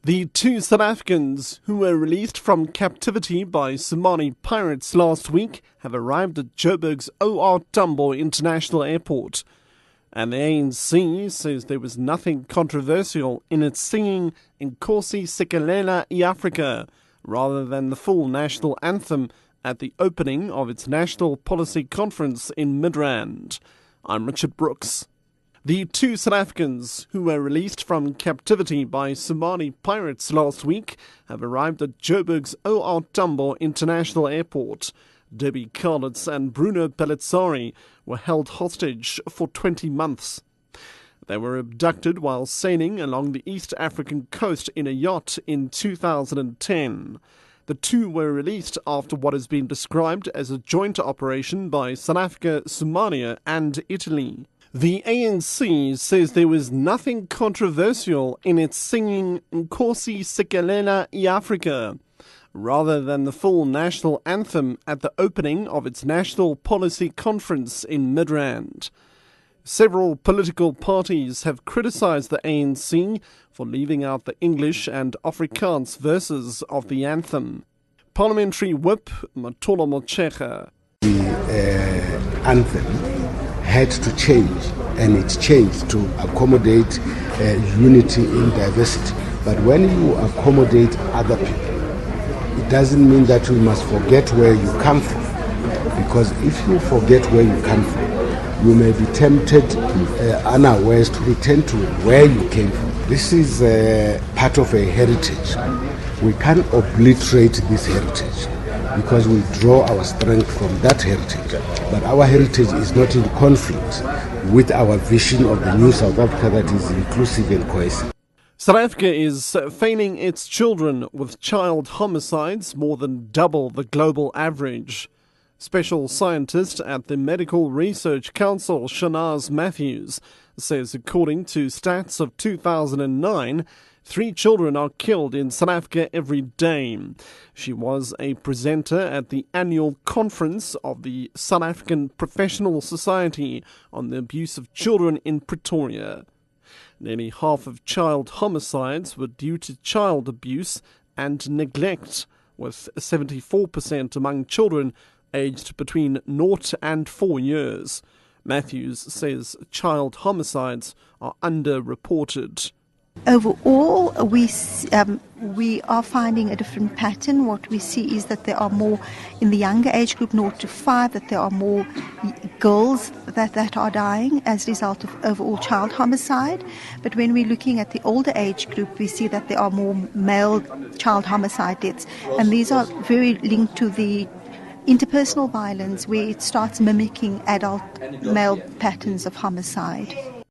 The two South Africans who were released from captivity by Somali pirates last week have arrived at Joburg's OR Tambo International Airport. And the ANC says there was nothing controversial in its singing Nkosi Sikelel' iAfrika rather than the full national anthem at the opening of its National Policy Conference in Midrand. I'm Richard Brooks. The two South Africans who were released from captivity by Somali pirates last week have arrived at Joburg's OR Tambo International Airport. Debbie Karlitz and Bruno Pellizzari were held hostage for 20 months. They were abducted while sailing along the East African coast in a yacht in 2010. The two were released after what has been described as a joint operation by South Africa, Somalia and Italy. The ANC says there was nothing controversial in its singing Nkosi Sikelel' iAfrika rather than the full national anthem at the opening of its National Policy Conference in Midrand. Several political parties have criticised the ANC for leaving out the English and Afrikaans verses of the anthem. Parliamentary Whip Matola Motshekga. The anthem had to change, and it changed to accommodate unity in diversity. But when you accommodate other people, it doesn't mean that you must forget where you come from. Because if you forget where you come from, you may be tempted unawares to return to where you came from. This is part of a heritage. We can't obliterate this heritage because we draw our strength from that heritage. But our heritage is not in conflict with our vision of the new South Africa that is inclusive and cohesive. South Africa is failing its children with child homicides more than double the global average. Special scientist at the Medical Research Council, Shanaz Matthews, says according to stats of 2009, 3 children are killed in South Africa every day. She was a presenter at the annual conference of the South African Professional Society on the Abuse of Children in Pretoria. Nearly half of child homicides were due to child abuse and neglect, with 74% among children aged between 0 and 4 years. Matthews says child homicides are underreported. Overall, we are finding a different pattern. What we see is that there are more, in the younger age group 0 to 5, that there are more girls that are dying as a result of overall child homicide. But when we're looking at the older age group, we see that there are more male child homicide deaths. And these are very linked to the interpersonal violence, where it starts mimicking adult male patterns of homicide.